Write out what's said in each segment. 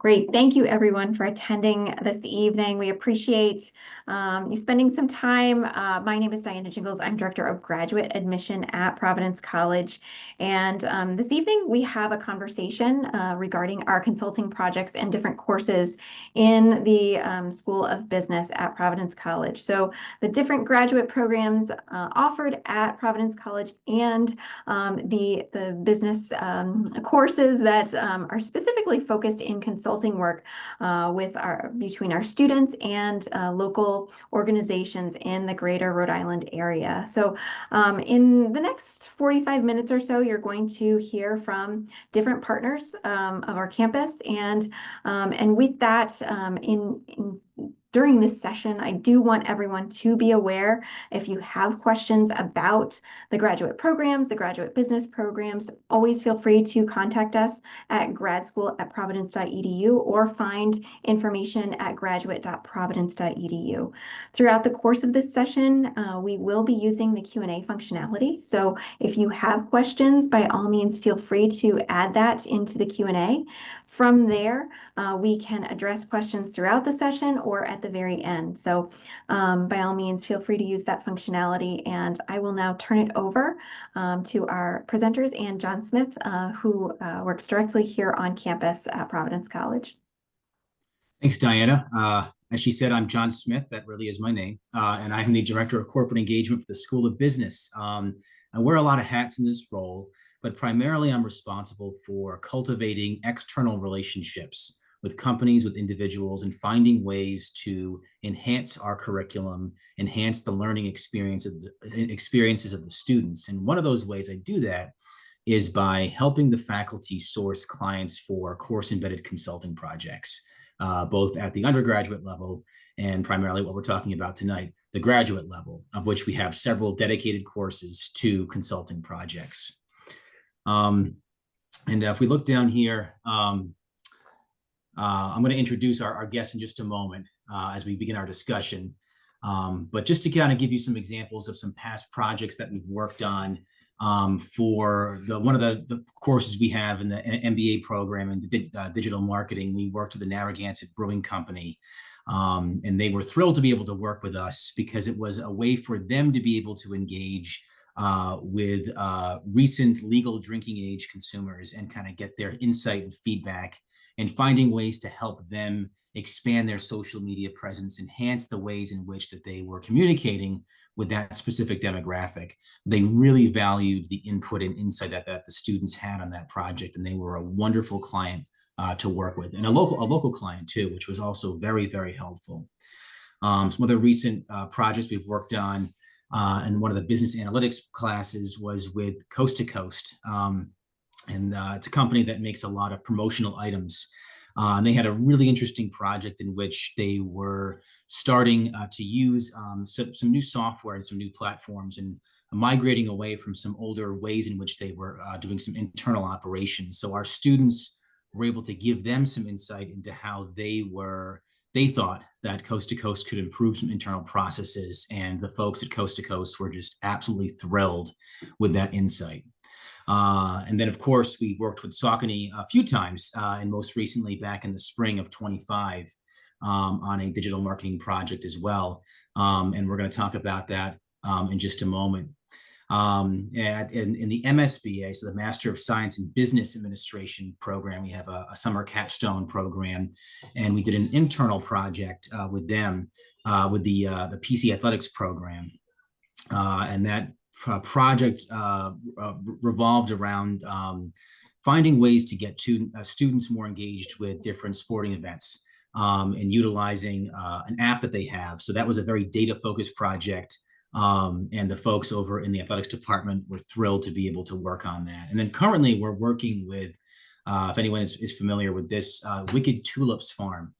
Great. Thank you, everyone, for attending this evening. We appreciate you spending some time. My name is Diana Gingles. I'm Director of Graduate Admission at Providence College. And this evening, we have a conversation regarding our consulting projects and different courses in the School of Business at Providence College. So the different graduate programs offered at Providence College and the business courses that are specifically focused in consulting work between our students and local organizations in the greater Rhode Island area. So in the next 45 minutes or so, you're going to hear from different partners of our campus, and with that, during this session, I do want everyone to be aware, if you have questions about the graduate programs, the graduate business programs, always feel free to contact us at gradschool@providence.edu or find information at graduate.providence.edu. Throughout the course of this session, we will be using the Q&A functionality. So if you have questions, by all means, feel free to add that into the Q&A. From there, we can address questions throughout the session or at the very end. So by all means, feel free to use that functionality. And I will now turn it over to our presenters and John Smith, who works directly here on campus at Providence College. Thanks, Diana. As she said, I'm John Smith. That really is my name. And I'm the Director of Corporate Engagement for the School of Business. I wear a lot of hats in this role, but primarily I'm responsible for cultivating external relationships with companies, with individuals, and finding ways to enhance our curriculum, enhance the learning experiences of the students. And one of those ways I do that is by helping the faculty source clients for course-embedded consulting projects, both at the undergraduate level and primarily what we're talking about tonight, the graduate level, of which we have several dedicated courses to consulting projects. And if we look down here, I'm going to introduce our guests in just a moment as we begin our discussion. But just to kind of give you some examples of some past projects that we've worked on for one of the courses we have in the MBA program in digital marketing. We worked with the Narragansett Brewing Company, and they were thrilled to be able to work with us because it was a way for them to be able to engage with recent legal drinking age consumers and kind of get their insight and feedback, and finding ways to help them expand their social media presence, enhance the ways in which that they were communicating with that specific demographic. They really valued the input and insight that the students had on that project, and they were a wonderful client to work with, and a local client too, which was also very, very helpful. Some other recent projects we've worked on, and one of the business analytics classes was with Coast to Coast. And it's a company that makes a lot of promotional items. And they had a really interesting project in which they were starting to use some new software and some new platforms, and migrating away from some older ways in which they were doing some internal operations. So our students were able to give them some insight into how they thought that Coast to Coast could improve some internal processes. And the folks at Coast to Coast were just absolutely thrilled with that insight. And then, of course, we worked with Saucony a few times, and most recently back in the spring of 25 on a digital marketing project as well. And we're going to talk about that in just a moment. In the MSBA, so the Master of Science in Business Administration program, we have a summer capstone program, and we did an internal project with them with the PC Athletics program. And that project revolved around finding ways to get students more engaged with different sporting events and utilizing an app that they have. So that was a very data-focused project, and the folks over in the athletics department were thrilled to be able to work on that. And then currently we're working with, if anyone is familiar with this, Wicked Tulips Farm.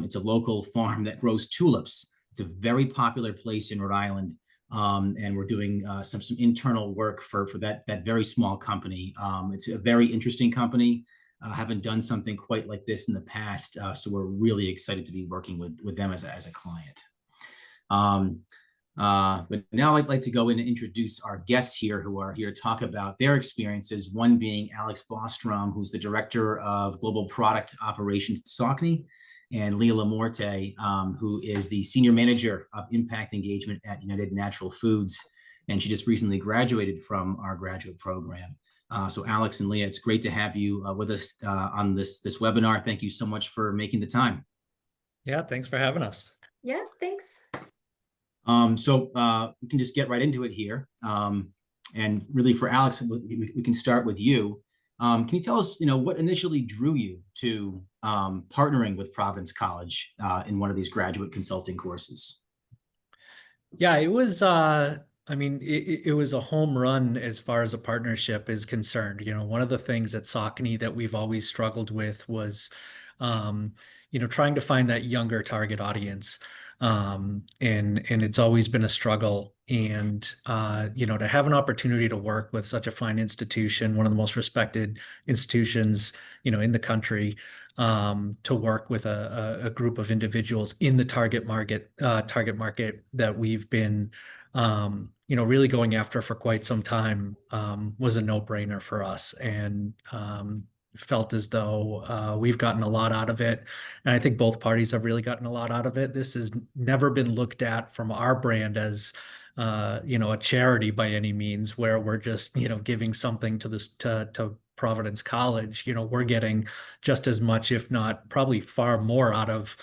It's a local farm that grows tulips. It's a very popular place in Rhode Island. And we're doing some internal work for that very small company. It's a very interesting company. Haven't done something quite like this in the past, so we're really excited to be working with them as a client. But now I'd like to go in and introduce our guests here who are here to talk about their experiences. One being Alex Bostrom, who's the Director of Global Product Operations at Saucony, and Leah Lamorte, who is the Senior Manager of Impact Engagement at United Natural Foods. And she just recently graduated from our graduate program. So Alex and Leah, it's great to have you with us on this webinar. Thank you so much for making the time. Yeah, thanks for having us. Yeah, thanks. We can just get right into it here. And really for Alex, we can start with you. Can you tell us, what initially drew you to partnering with Providence College in one of these graduate consulting courses? Yeah, it was it was a home run as far as a partnership is concerned. One of the things at Saucony that we've always struggled with was trying to find that younger target audience. And it's always been a struggle. And to have an opportunity to work with such a fine institution, one of the most respected institutions, in the country, to work with a group of individuals in the target market that we've been really going after for quite some time, was a no-brainer for us, and felt as though we've gotten a lot out of it. And I think both parties have really gotten a lot out of it. This has never been looked at from our brand as a charity by any means, where we're just, giving something to this to Providence College. We're getting just as much, if not probably far more, out of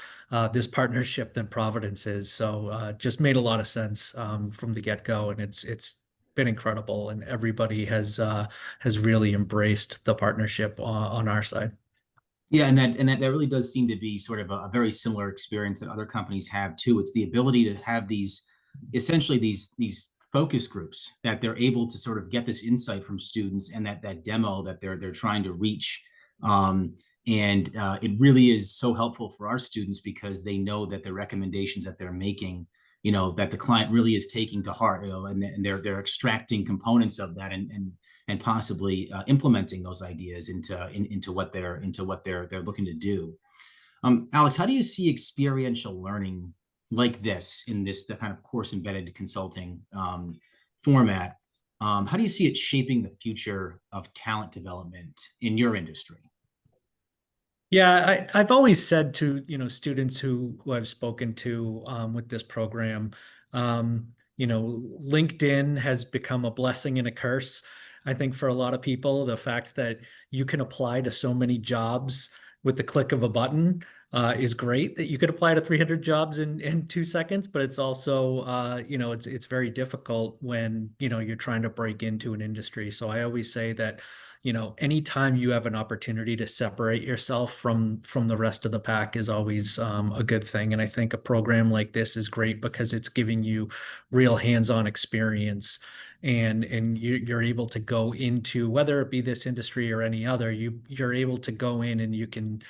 this partnership than Providence is. So just made a lot of sense from the get-go, and it's been incredible, and everybody has really embraced the partnership on our side. Yeah, and that really does seem to be sort of a very similar experience that other companies have too. It's the ability to have essentially these focus groups that they're able to sort of get this insight from students, and that demo that they're trying to reach. It really is so helpful for our students because they know that the recommendations that they're making, that the client really is taking to heart, and they're extracting components of that and possibly implementing those ideas into what they're looking to do. Alex, how do you see experiential learning like this in the kind of course embedded consulting format? How do you see it shaping the future of talent development in your industry? Yeah, I've always said to, students who I've spoken to with this program, LinkedIn has become a blessing and a curse. I think for a lot of people, the fact that you can apply to so many jobs with the click of a button is great. That you could apply to 300 jobs in 2 seconds, but it's also, it's very difficult when, you're trying to break into an industry. So I always say that, anytime you have an opportunity to separate yourself from the rest of the pack is always a good thing. And I think a program like this is great because it's giving you real hands-on experience, and you're able to go into, whether it be this industry or any other, you're able to go in and you can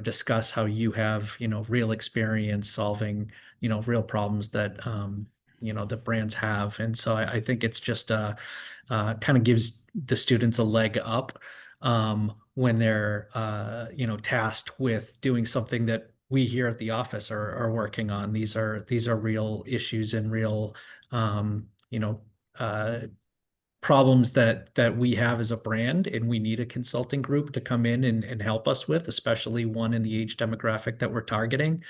discuss how you have real experience solving real problems that that brands have. And so I think it's just kind of gives the students a leg up when they're tasked with doing something that we here at the office are working on. These are real issues and real problems that we have as a brand, and we need a consulting group to come in and help us with, especially one in the age demographic that we're targeting.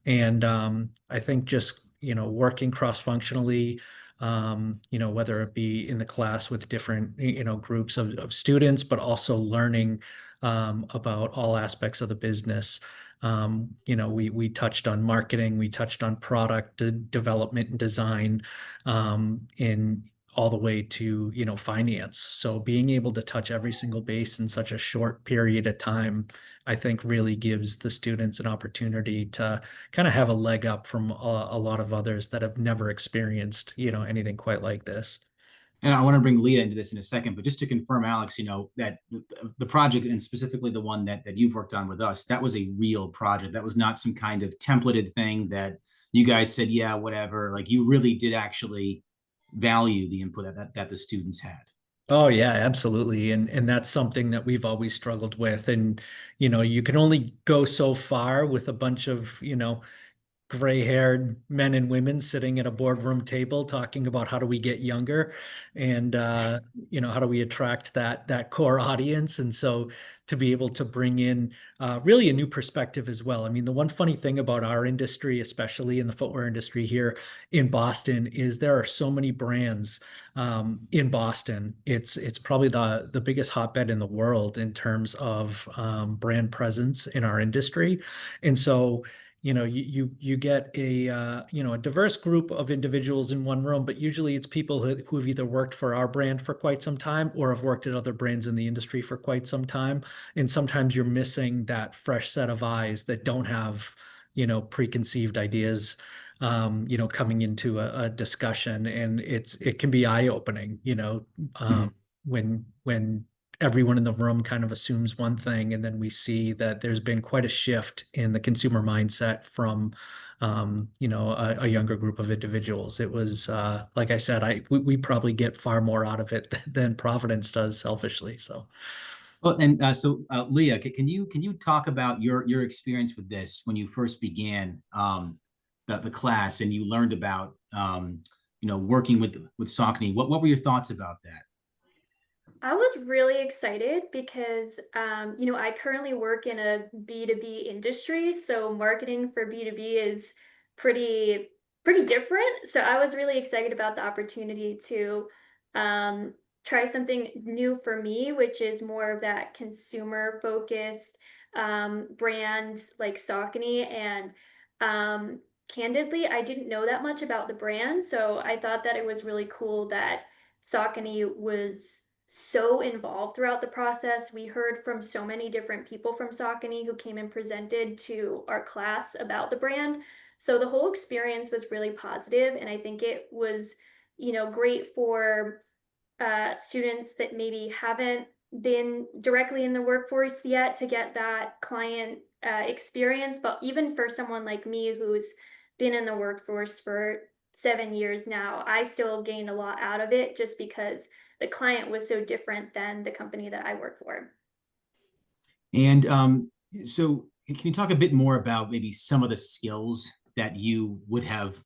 And I think just working cross-functionally, whether it be in the class with different groups of students, but also learning about all aspects of the business. We touched on marketing, we touched on product development and design, in all the way to finance. So being able to touch every single base in such a short period of time, I think really gives the students an opportunity to kind of have a leg up from a lot of others that have never experienced anything quite like this. And I want to bring Leah into this in a second, but just to confirm, Alex, that the project, and specifically the one that you've worked on with us, that was a real project. That was not some kind of templated thing that you guys said, yeah, whatever. Like, you really did actually value the input that the students had. Oh yeah, absolutely. And that's something that we've always struggled with. And, you can only go so far with a bunch of, gray-haired men and women sitting at a boardroom table talking about how do we get younger and how do we attract that core audience. And so to be able to bring in really a new perspective as well. I mean, the one funny thing about our industry, especially in the footwear industry here in Boston, is there are so many brands in Boston. It's probably the biggest hotbed in the world in terms of brand presence in our industry. And so you get a diverse group of individuals in one room, but usually it's people who have either worked for our brand for quite some time or have worked at other brands in the industry for quite some time. And sometimes you're missing that fresh set of eyes that don't have preconceived ideas coming into a discussion, and it can be eye-opening, Mhm. when everyone in the room kind of assumes one thing, and then we see that there's been quite a shift in the consumer mindset from a younger group of individuals. It was like I said, we probably get far more out of it than Providence does selfishly. So Well, and Leah, can you talk about your experience with this when you first began the class and you learned about working with Saucony? What were your thoughts about that? I was really excited because, I currently work in a B2B industry, so marketing for B2B is pretty pretty different. So I was really excited about the opportunity to try something new for me, which is more of that consumer focused brand like Saucony. And candidly, I didn't know that much about the brand, so I thought that it was really cool that Saucony was so involved throughout the process. We heard from so many different people from Saucony who came and presented to our class about the brand. So the whole experience was really positive, and I think it was, great for students that maybe haven't been directly in the workforce yet to get that client experience. But even for someone like me who's been in the workforce for 7 years now, I still gained a lot out of it just because the client was so different than the company that I work for. And so can you talk a bit more about maybe some of the skills that you would have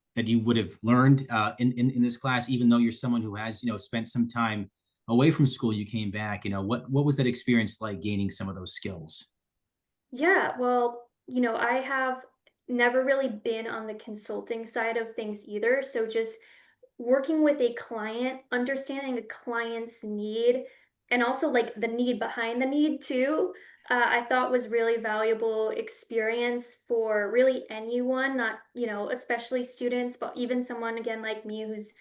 learned in this class, even though you're someone who has spent some time away from school, you came back. What was that experience like gaining some of those skills? Yeah, well, I have never really been on the consulting side of things either. So just working with a client, understanding a client's need, and also like the need behind the need too, I thought was really valuable experience for really anyone, not, especially students, but even someone again like me who's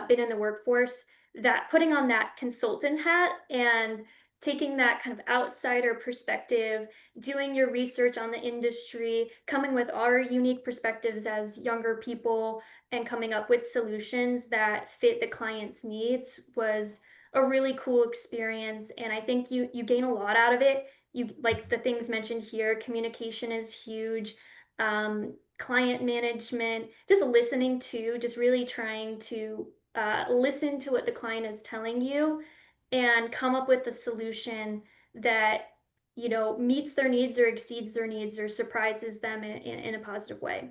been in the workforce, that putting on that consultant hat and taking that kind of outsider perspective, doing your research on the industry, coming with our unique perspectives as younger people, and coming up with solutions that fit the client's needs was a really cool experience. And I think you gain a lot out of it. You like the things mentioned here, communication is huge. Client management, just listening to, just really trying to listen to what the client is telling you and come up with a solution that meets their needs or exceeds their needs or surprises them in a positive way.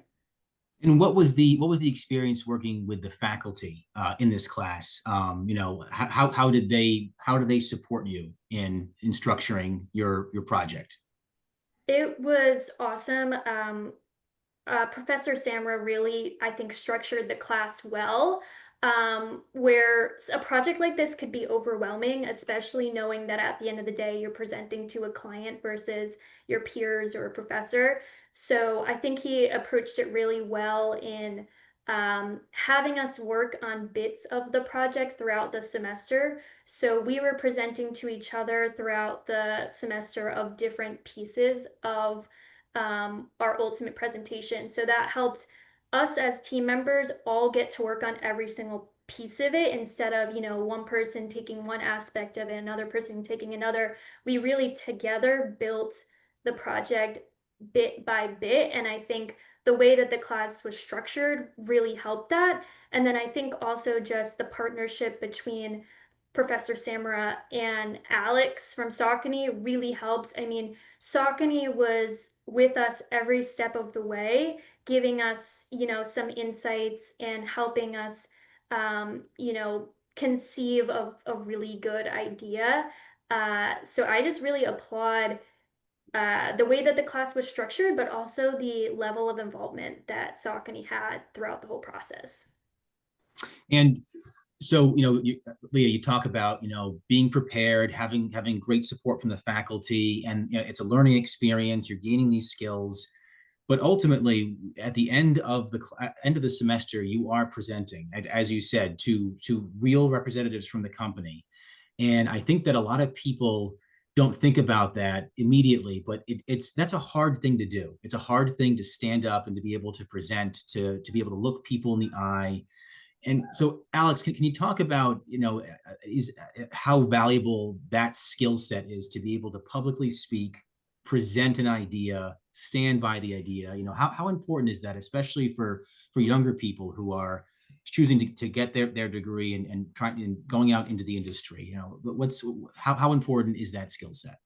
And what was the experience working with the faculty in this class? How did they support you in structuring your project? It was awesome. Professor Samra really, I think, structured the class well, where a project like this could be overwhelming, especially knowing that at the end of the day, you're presenting to a client versus your peers or a professor. So I think he approached it really well in having us work on bits of the project throughout the semester. So we were presenting to each other throughout the semester of different pieces of our ultimate presentation. So that helped us as team members all get to work on every single piece of it instead of, one person taking one aspect of it, another person taking another. We really together built the project bit by bit. And I think the way that the class was structured really helped that. And then I think also just the partnership between Professor Samara and Alex from Saucony really helped. I mean, Saucony was with us every step of the way, giving us, some insights and helping us, conceive of a really good idea. So I just really applaud the way that the class was structured, but also the level of involvement that Saucony had throughout the whole process. And so, Leah, you talk about, being prepared, having great support from the faculty, and it's a learning experience. You're gaining these skills, but ultimately, at the end of the semester, you are presenting, as you said, to real representatives from the company. And I think that a lot of people don't think about that immediately, but that's a hard thing to do. It's a hard thing to stand up and to be able to present, to be able to look people in the eye. And so, Alex, can you talk about, is how valuable that skill set is to be able to publicly speak, present an idea, stand by the idea? How important is that, especially for younger people who are choosing to get their degree and trying and going out into the industry? How important is that skill set?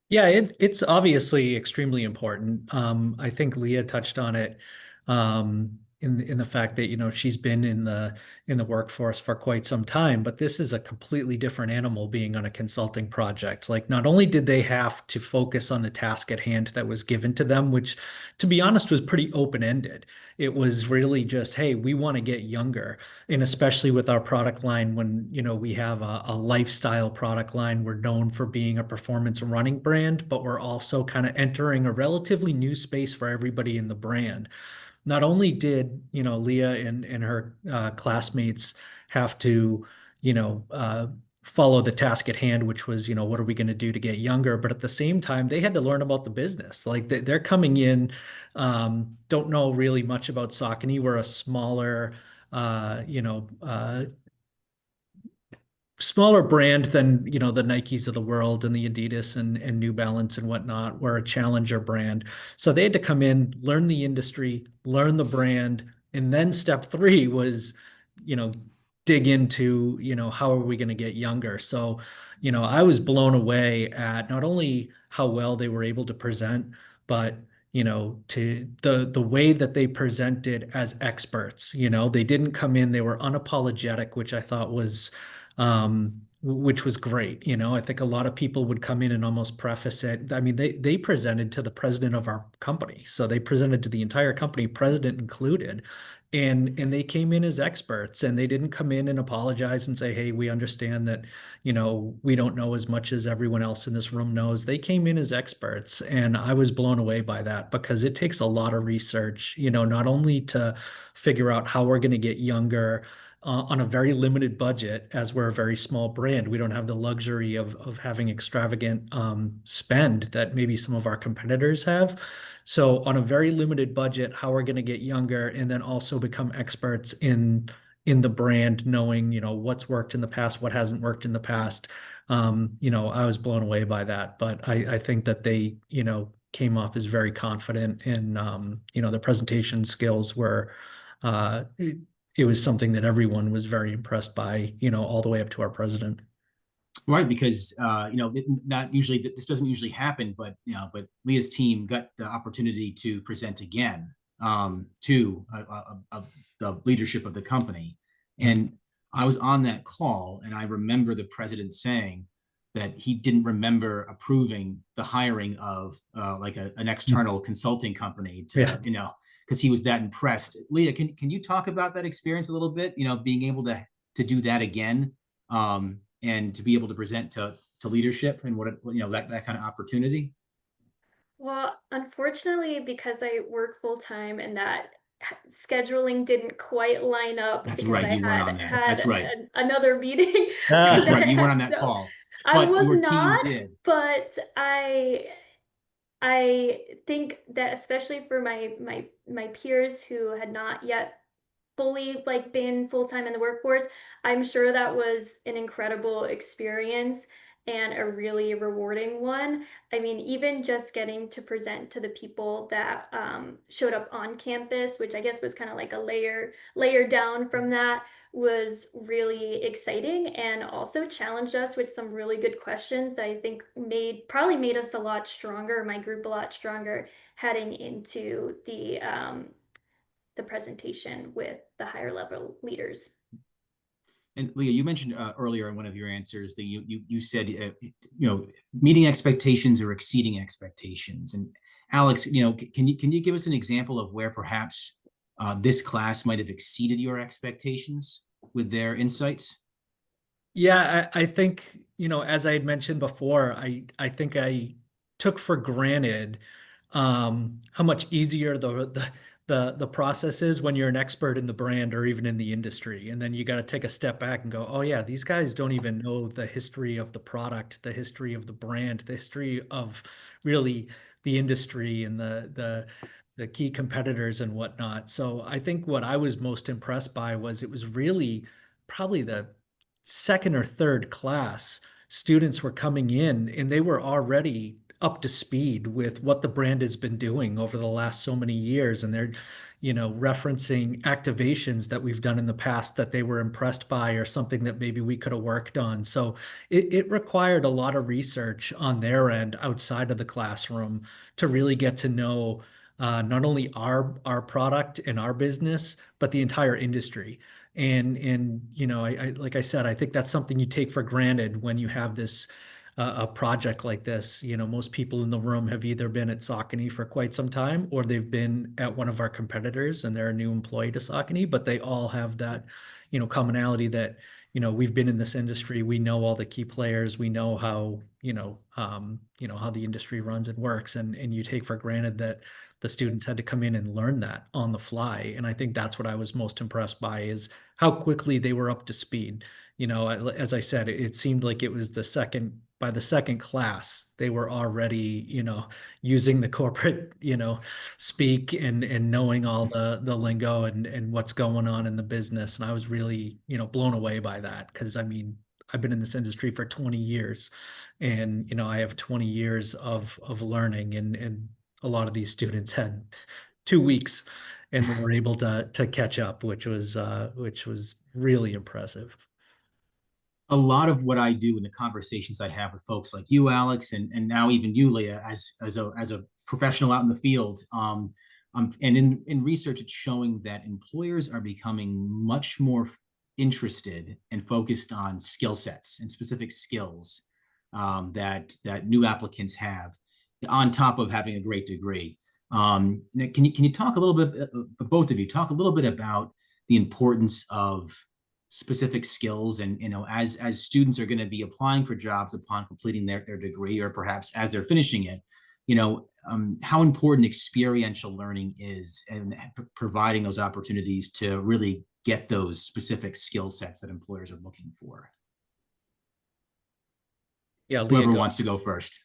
Yeah, it's obviously extremely important. I think Leah touched on it in the fact that she's been in the workforce for quite some time, but this is a completely different animal being on a consulting project. Like, not only did they have to focus on the task at hand that was given to them, which, to be honest, was pretty open-ended. It was really just, hey, we want to get younger, and especially with our product line, when we have a lifestyle product line, we're known for being a performance running brand, but we're also kind of entering a relatively new space for everybody in the brand. Not only did Leah and her classmates have to follow the task at hand, which was what are we going to do to get younger, but at the same time they had to learn about the business. Like, they're coming in, don't know really much about Saucony. We're a smaller brand than the Nikes of the world and the Adidas and New Balance and whatnot. We're a challenger brand, so they had to come in, learn the industry, learn the brand, and then step three was dig into how are we going to get younger. So I was blown away at not only how well they were able to present, but to the way that they presented as experts. They didn't come in, they were unapologetic, which was great. I think a lot of people would come in and almost preface it. I mean, they presented to the president of our company. So they presented to the entire company, president included. And they came in as experts, and they didn't come in and apologize and say, hey, we understand that, we don't know as much as everyone else in this room knows. They came in as experts. And I was blown away by that, because it takes a lot of research, not only to figure out how we're going to get younger, on a very limited budget, as we're a very small brand. We don't have the luxury of having extravagant spend that maybe some of our competitors have. So on a very limited budget, how we're going to get younger, and then also become experts in the brand, knowing what's worked in the past, what hasn't worked in the past. I was blown away by that. But I think that they came off as very confident, and the presentation skills were it was something that everyone was very impressed by, all the way up to our president. Right, because not usually, this doesn't usually happen, but Leah's team got the opportunity to present again to the leadership of the company, and I was on that call, and I remember the president saying that he didn't remember approving the hiring of like an external consulting company to because he was that impressed. Leah, can you talk about that experience a little bit? Being able to do that again, and to be able to present to leadership, and that kind of opportunity. Well, unfortunately, because I work full time and that scheduling didn't quite line up, That's because right. I You weren't on that. That's right. another meeting That's that right. I You weren't had. on that So call, I but was your team not, did. but I think that, especially for my peers who had not yet fully been full-time in the workforce, I'm sure that was an incredible experience and a really rewarding one. I mean, even just getting to present to the people that showed up on campus, which I guess was kind of like a layer down from that, was really exciting and also challenged us with some really good questions that I think probably made us a lot stronger, my group a lot stronger heading into the presentation with the higher level leaders. And Leah, you mentioned earlier in one of your answers that you said meeting expectations or exceeding expectations. And Alex, can you give us an example of where perhaps this class might have exceeded your expectations with their insights? Yeah, I think, as I had mentioned before, I think I took for granted how much easier the process is when you're an expert in the brand or even in the industry. And then you got to take a step back and go, oh yeah, these guys don't even know the history of the product, the history of the brand, the history of really the industry and the key competitors and whatnot. So I think what I was most impressed by was it was really probably the second or third class. Students were coming in and they were already up to speed with what the brand has been doing over the last so many years. And they're, referencing activations that we've done in the past that they were impressed by or something that maybe we could have worked on. So it required a lot of research on their end outside of the classroom to really get to know not only our product and our business, but the entire industry. And I like I said, I think that's something you take for granted when you have this a project like this. Most people in the room have either been at Saucony for quite some time or they've been at one of our competitors and they're a new employee to Saucony, but they all have that, commonality that, we've been in this industry. We know all the key players. We know how, how the industry runs and works. And you take for granted that the students had to come in and learn that on the fly. And I think that's what I was most impressed by is how quickly they were up to speed. As I said, it seemed like it was by the second class, they were already, using the corporate, speak and knowing all the lingo and what's going on in the business. And I was really, blown away by that because I mean, I've been in this industry for 20 years and, I have 20 years of learning and a lot of these students had 2 weeks and they were able to catch up, which was really impressive. A lot of what I do in the conversations I have with folks like you, Alex, and now even you, Leah, as a professional out in the field, and in research, it's showing that employers are becoming much more interested and focused on skill sets and specific skills that new applicants have, on top of having a great degree. Can you talk a little bit, both of you, talk a little bit about the importance of specific skills and as students are going to be applying for jobs upon completing their degree or perhaps as they're finishing it, how important experiential learning is and providing those opportunities to really get those specific skill sets that employers are looking for. Yeah, Leah, whoever wants to go first.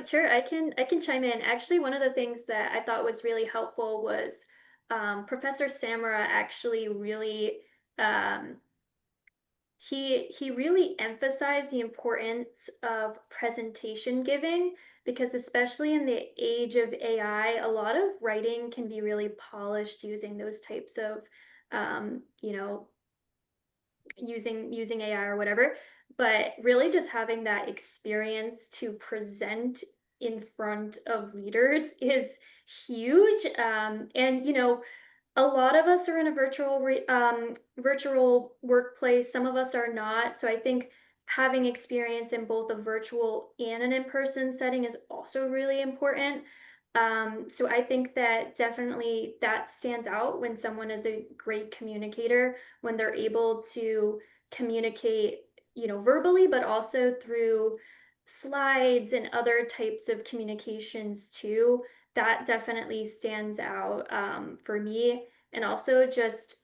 Sure, I can chime in. Actually, one of the things that I thought was really helpful was Professor Samara actually really he really emphasized the importance of presentation giving because especially in the age of AI, a lot of writing can be really polished using those types of using AI or whatever, but really just having that experience to present in front of leaders is huge. And a lot of us are in a virtual workplace. Some of us are not. So I think having experience in both a virtual and an in-person setting is also really important. So I think that definitely that stands out when someone is a great communicator, when they're able to communicate, verbally, but also through slides and other types of communications too. That definitely stands out for me. And also just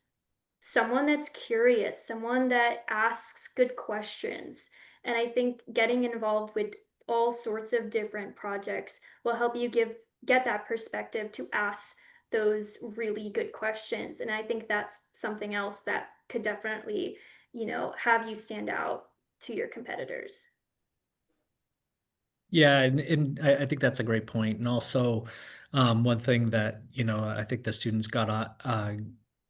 someone that's curious, someone that asks good questions. And I think getting involved with all sorts of different projects will help you get that perspective to ask those really good questions. And I think that's something else that could definitely, have you stand out to your competitors. Yeah, and I think that's a great point. And also, one thing that I think the students got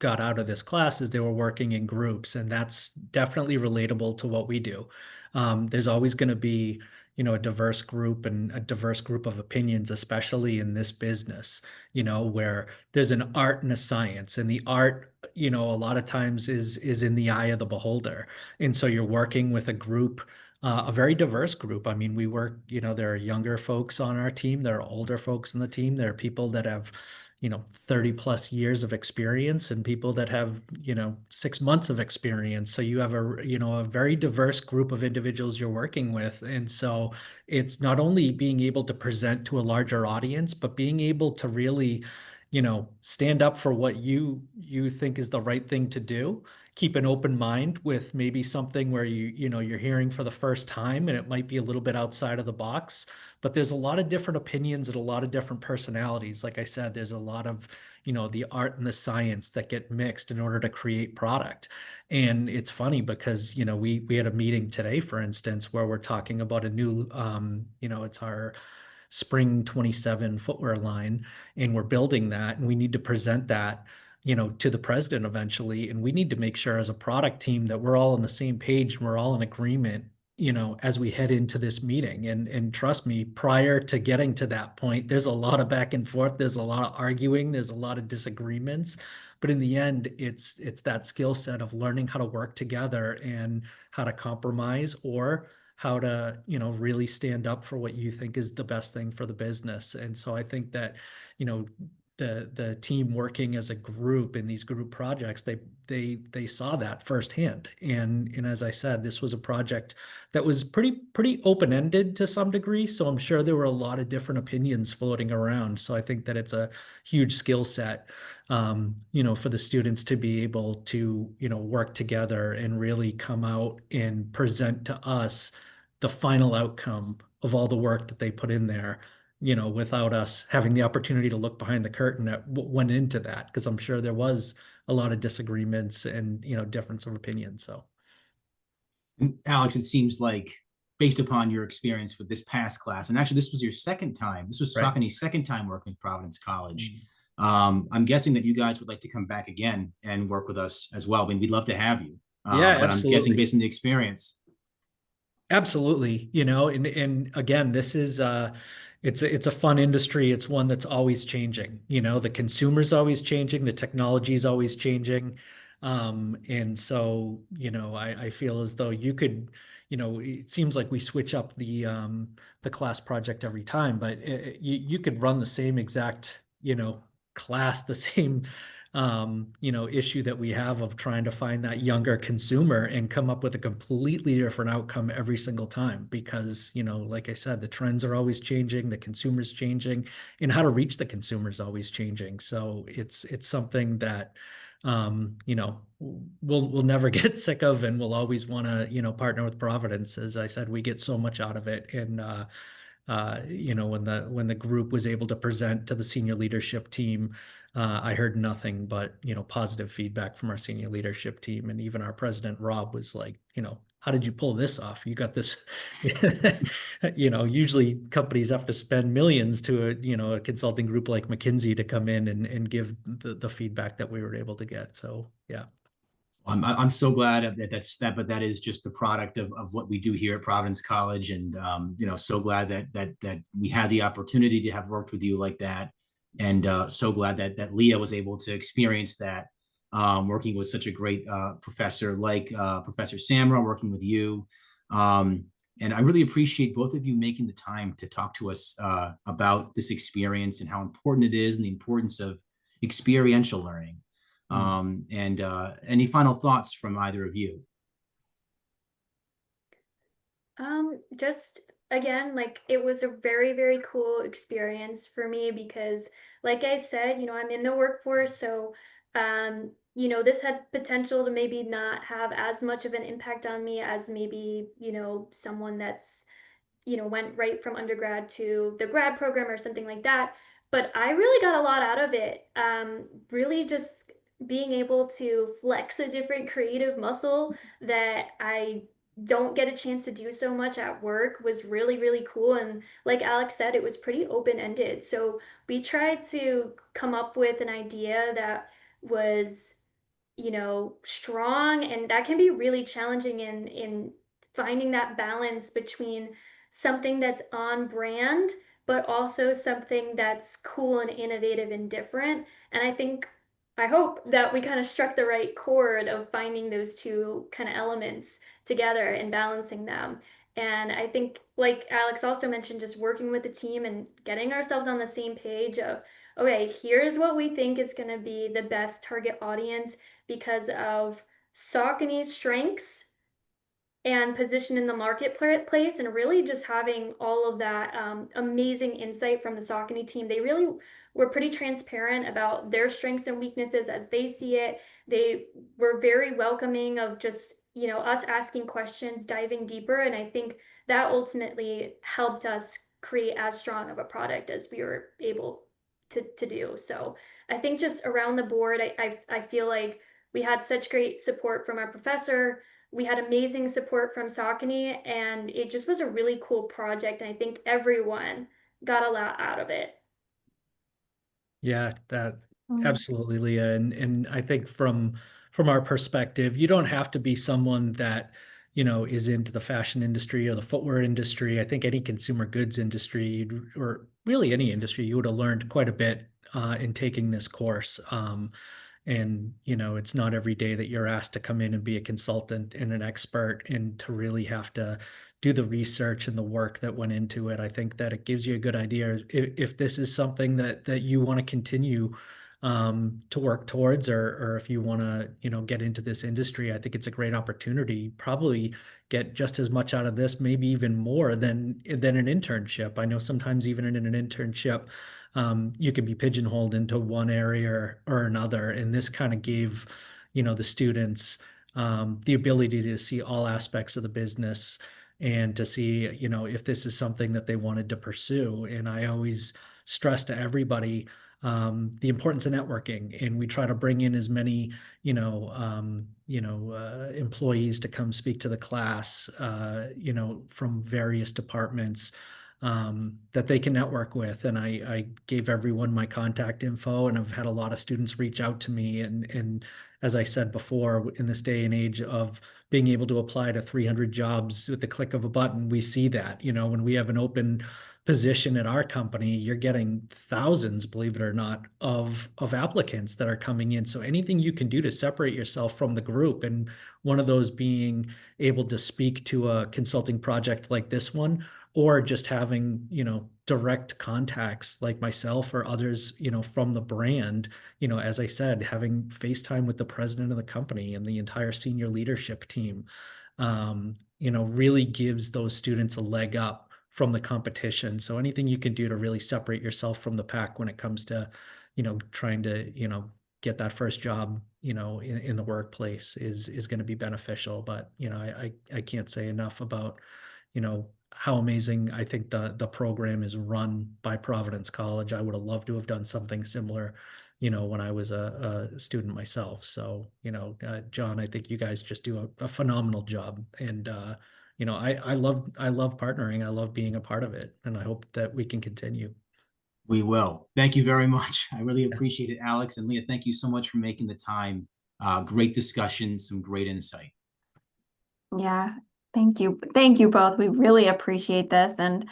got out of this class is they were working in groups, and that's definitely relatable to what we do. There's always going to be, a diverse group and a diverse group of opinions, especially in this business, where there's an art and a science, and the art, a lot of times is in the eye of the beholder. And so you're working with a group, a very diverse group. I mean, we work, there are younger folks on our team, there are older folks on the team, there are people that have 30 plus years of experience and people that have 6 months of experience. So you have a very diverse group of individuals you're working with. And so it's not only being able to present to a larger audience, but being able to really stand up for what you think is the right thing to do. Keep an open mind with maybe something where you're hearing for the first time and it might be a little bit outside of the box, but there's a lot of different opinions and a lot of different personalities. Like I said, there's a lot of the art and the science that get mixed in order to create product. And it's funny because we had a meeting today, for instance, where we're talking about a new it's our spring 27 footwear line, and we're building that, and we need to present that to the president eventually. And we need to make sure as a product team that we're all on the same page and we're all in agreement as we head into this meeting. And trust me, prior to getting to that point, there's a lot of back and forth, there's a lot of arguing, there's a lot of disagreements. But in the end, it's that skill set of learning how to work together and how to compromise, or how to really stand up for what you think is the best thing for the business. And so I think that the team working as a group in these group projects, they saw that firsthand. And as I said, this was a project that was pretty open-ended to some degree. So I'm sure there were a lot of different opinions floating around. So I think that it's a huge skill set, for the students to be able to work together and really come out and present to us the final outcome of all the work that they put in there, without us having the opportunity to look behind the curtain at what went into that. Because I'm sure there was a lot of disagreements and, difference of opinion. So, And Alex, it seems like based upon your experience with this past class, and actually this was your second time, this was right. Saucony's second time working at Providence College. I'm guessing that you guys would like to come back again and work with us as well. I mean, we'd love to have you. Yeah, But I'm guessing absolutely. based on the experience. Absolutely. And again, this is it's a fun industry. It's one that's always changing. The consumer's always changing, the technology is always changing. And so, I feel as though you could, it seems like we switch up the class project every time, but you could run the same exact, class, the same issue that we have of trying to find that younger consumer and come up with a completely different outcome every single time. Because, like I said, the trends are always changing, the consumer's changing, and how to reach the consumer is always changing. So it's something that, we'll never get sick of, and we'll always want to, partner with Providence. As I said, we get so much out of it. And, when the group was able to present to the senior leadership team, I heard nothing but positive feedback from our senior leadership team, and even our president Rob was like, how did you pull this off? You got this. Usually companies have to spend millions to a consulting group like McKinsey to come in and give the feedback that we were able to get. So yeah. I'm so glad but that is just the product of what we do here at Providence College. And, so glad that we had the opportunity to have worked with you like that. And so glad that Leah was able to experience that, working with such a great professor like Professor Samra, working with you. And I really appreciate both of you making the time to talk to us about this experience and how important it is, and the importance of experiential learning. And any final thoughts from either of you? Just again, like it was a very, very cool experience for me because, like I said, I'm in the workforce, so this had potential to maybe not have as much of an impact on me as maybe, someone that's went right from undergrad to the grad program or something like that. But I really got a lot out of it. Really just being able to flex a different creative muscle that I don't get a chance to do so much at work was really, really cool. And like Alex said, it was pretty open-ended. So we tried to come up with an idea that was strong, and that can be really challenging in finding that balance between something that's on brand, but also something that's cool and innovative and different. And I hope that we kind of struck the right chord of finding those two kind of elements together and balancing them. And I think, like Alex also mentioned, just working with the team and getting ourselves on the same page of, okay, here's what we think is going to be the best target audience because of Saucony's strengths and position in the marketplace, and really just having all of that amazing insight from the Saucony team. They really were pretty transparent about their strengths and weaknesses as they see it. They were very welcoming of just, us asking questions, diving deeper. And I think that ultimately helped us create as strong of a product as we were able to do. So I think just around the board, I feel like we had such great support from our professor. We had amazing support from Saucony, and it just was a really cool project. And I think everyone got a lot out of it. Yeah, that Mm. absolutely, Leah. And I think from our perspective, you don't have to be someone that, is into the fashion industry or the footwear industry. I think any consumer goods industry, or really any industry, you would have learned quite a bit in taking this course. And it's not every day that you're asked to come in and be a consultant and an expert and to really have to do the research and the work that went into it. I think that it gives you a good idea if this is something that you want to continue to work towards, or if you want to, get into this industry. I think it's a great opportunity. Probably get just as much out of this, maybe even more than an internship. I know sometimes even in an internship, you can be pigeonholed into one area or another. And this kind of gave, the students the ability to see all aspects of the business and to see, if this is something that they wanted to pursue. And I always stress to everybody the importance of networking, and we try to bring in as many, employees to come speak to the class, from various departments that they can network with. And I gave everyone my contact info, and I've had a lot of students reach out to me. And as I said before, in this day and age of being able to apply to 300 jobs with the click of a button, we see that, when we have an open position at our company, you're getting thousands, believe it or not, of applicants that are coming in. So anything you can do to separate yourself from the group, and one of those being able to speak to a consulting project like this one, or just having, direct contacts like myself or others, from the brand, as I said, having FaceTime with the president of the company and the entire senior leadership team, really gives those students a leg up from the competition. So anything you can do to really separate yourself from the pack when it comes to, trying to, get that first job, in the workplace is going to be beneficial. But, I can't say enough about, how amazing I think the program is run by Providence College. I would have loved to have done something similar, when I was a student myself. So, John, I think you guys just do a phenomenal job. And, I love partnering. I love being a part of it. And I hope that we can continue. We will. Thank you very much. I really appreciate it, Alex and Leah. Thank you so much for making the time. Great discussion, some great insight. Yeah, thank you. Thank you both. We really appreciate this. And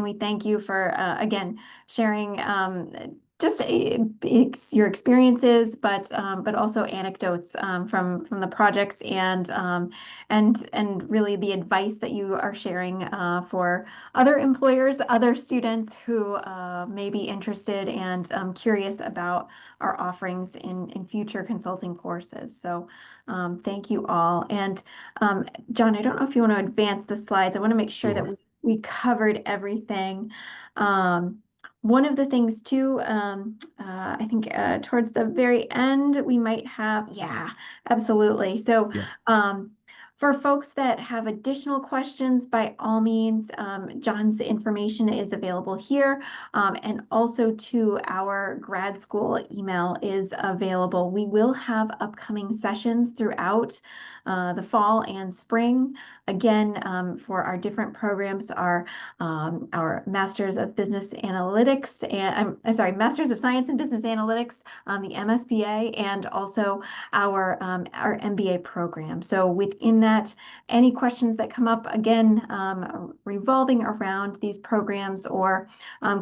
we thank you for, again, sharing just your experiences, but also anecdotes from the projects and really the advice that you are sharing for other employers, other students who may be interested and curious about our offerings in future consulting courses. So thank you all. And John, I don't know if you want to advance the slides. I want to make sure that Sure. we covered everything. One of the things too, I think towards the very end, we might have, yeah, absolutely. So Yeah. for folks that have additional questions, by all means, John's information is available here. And also to our grad school email is available. We will have upcoming sessions throughout the fall and spring. Again, for our different programs, our Masters of Business Analytics, and I'm sorry, Masters of Science in Business Analytics, the MSBA, and also our MBA program. So within that, any questions that come up, again, revolving around these programs, or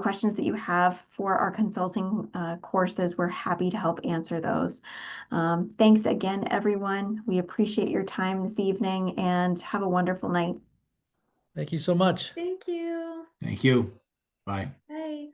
questions that you have for our consulting courses, we're happy to help answer those. Thanks again, everyone. We appreciate your time this evening, and have a wonderful night. Thank you so much. Thank you. Thank you. Bye. Bye.